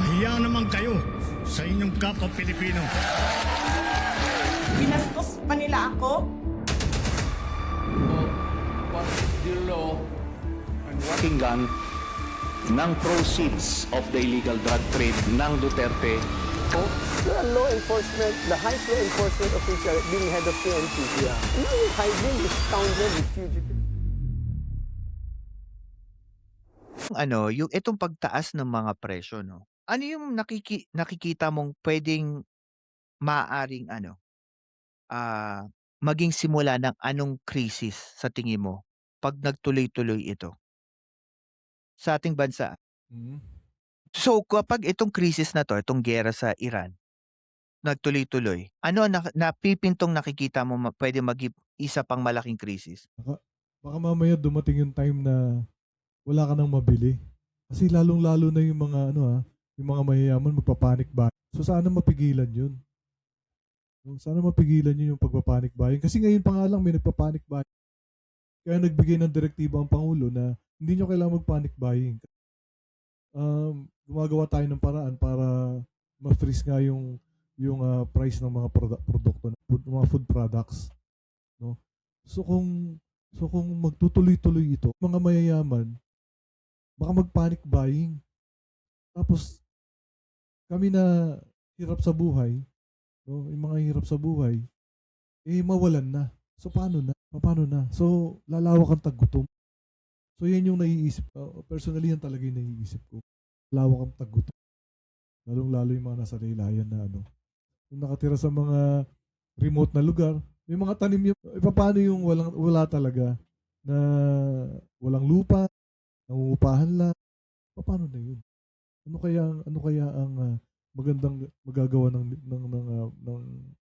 Mahiya naman kayo sa inyong kapwa Pilipino. Binastos pa nila ako. What is the law and what Pakinggan ng proceeds of the illegal drug trade ng Duterte. The law enforcement, the highest law enforcement official being head of PNP. Yeah. Now you're hiding this scoundrel, this fugitive. Yung itong pagtaas ng mga presyo, no? Ano yung nakikita mong pwedeng maaaring maging simula ng anong krisis sa tingin mo pag nagtuloy-tuloy ito sa ating bansa? So kapag itong krisis na 'to, itong giyera sa Iran, nagtuloy-tuloy, ano ang napipintong nakikita mo puwedeng maging isa pang malaking krisis? Baka mamaya dumating yung time na wala ka nang mabili. Kasi lalong-lalo na yung mga yung mga mayayaman magpa-panic buying. So sana mapigilan yun. Sana mapigilan yun yung pagpa-panic buying. Kasi ngayon pa nga lang may nagpa-panic buying. Kaya nagbigay ng direktiba ang Pangulo na hindi nyo kailangan mag-panic buying. Gumagawa tayo ng paraan para ma-freeze nga yung price ng mga produkto, mga food products. No? So kung magtutuloy-tuloy ito, mga mayayaman, baka mag-panic buying. Tapos, kami na hirap sa buhay, no? Yung mga hirap sa buhay, mawalan na. So, paano na? Paano na? So, lalawak ang taggutom. So, yan yung naiisip. Personally, yan talaga yung naiisip ko. Lalawak ang taggutom. Lalong-lalo yung mga nasa laylayan na yung nakatira sa mga remote na lugar, may mga tanim yung, paano yung wala talaga, na walang lupa, nangungupahan lang, paano na yun? Ano kaya ang magandang magagawa ng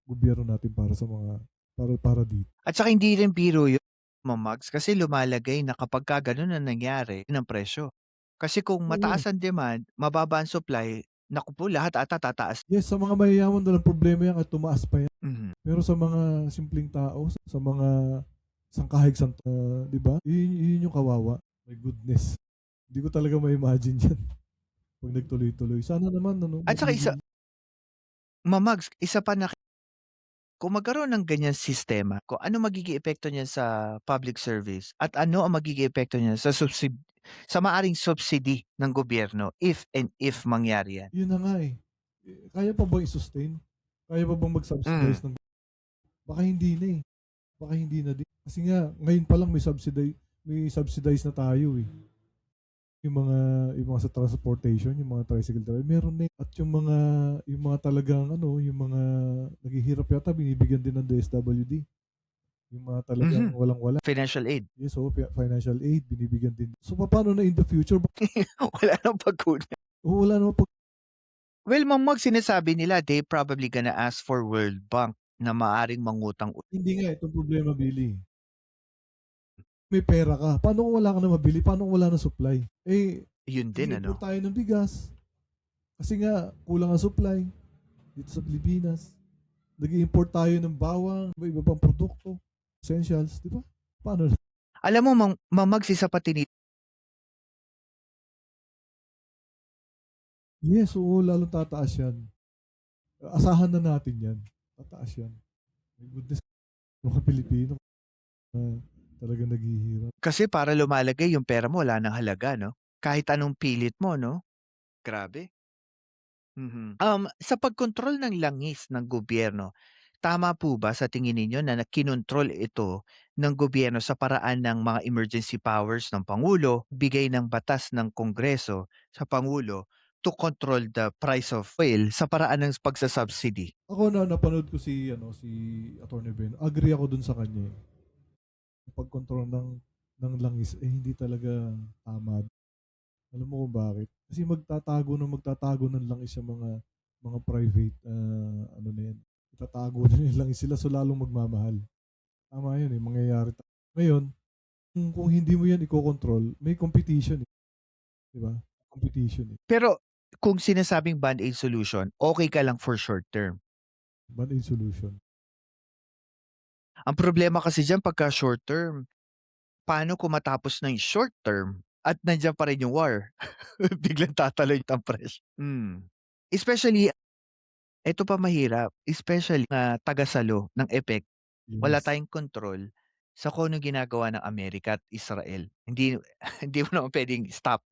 gobyerno natin para sa mga para dito? At saka hindi rin biro yun, Mags, kasi lumalagay na kapagka gano'n ang nangyari ng presyo. Kasi kung mataas ang demand, mababa ang supply, naku po, lahat ata tataas. Yes, sa mga mayayaman walang problema yan at tumaas pa yan. Mhm. Pero sa mga simpleng tao, sa mga sangkahig, di ba? Yun yung kawawa. My goodness. Hindi ko talaga ma-imagine yan. Pag nagtuloy-tuloy. Sana naman, At saka Mags, isa pa na kung magkaroon ng ganyan sistema, kung ano magiging epekto niyan sa public service at ano ang magiging epekto niyan sa maaring subsidy ng gobyerno if mangyari yan. yun na nga eh. Kaya pa bang i-sustain? Kaya pa bang mag-subsidize ng... Baka hindi na eh. Baka hindi na din. Kasi nga, ngayon pa lang may subsidize na tayo eh. Yung mga sa transportation, yung mga tricycle driver, meron na eh. At yung mga talagang yung mga naghihirap yata, binibigyan din ng DSWD. Yung mga talagang walang-wala. Financial aid. Yes, so financial aid, binibigyan din. So, paano na in the future? Wala nang pagkunan. Wala naman Well, Mags, sinasabi nila they probably gonna ask for World Bank na maaring mangutang. Hindi nga, itong problema, Billy. May pera ka. Paano kung wala ka na mabili? Paano kung wala na supply? Yun din, i-import tayo ng bigas. Kasi nga, kulang ang supply dito sa Pilipinas. Nag-i-import tayo ng bawang, iba pang produkto, essentials, di ba? Paano na? Alam mo, Mags, isa pa Yes, oo, lalong tataas yan. Asahan na natin yan. Tataas yan. My goodness, mga Pilipino talagang naghihirap. kasi para lumalagay yung pera mo, wala nang halaga, no? Kahit anong pilit mo, no? Grabe. Sa pagkontrol ng langis ng gobyerno, tama po ba sa tingin ninyo na kinontrol ito ng gobyerno sa paraan ng mga emergency powers ng Pangulo, bigay ng batas ng Kongreso sa Pangulo to control the price of oil sa paraan ng pagsasubsidy? Ako napanood ko si Attorney Ben. Agree ako dun sa kanya. Pag-control ng langis hindi talaga tama. Alam mo kung bakit? Kasi magtatago ng langis sa mga private na yan. Itatago na yung langis sila so lalong magmamahal. Tama yun mangyayari. Ngayon, kung hindi mo yan i-control, may competition eh. Di ba? Competition eh. Pero kung sinasabing band-aid solution, okay ka lang for short term. Band-aid solution. Ang problema kasi diyan pagka short term, paano kung matapos na yung short term at nandiyan pa rin yung war? Biglang tatalon ang presyo. Especially, ito pa mahirap, especially na tagasalo ng epek, wala Yes. tayong kontrol sa kung anong ginagawa ng Amerika at Israel. Hindi hindi mo naman puwedeng stop.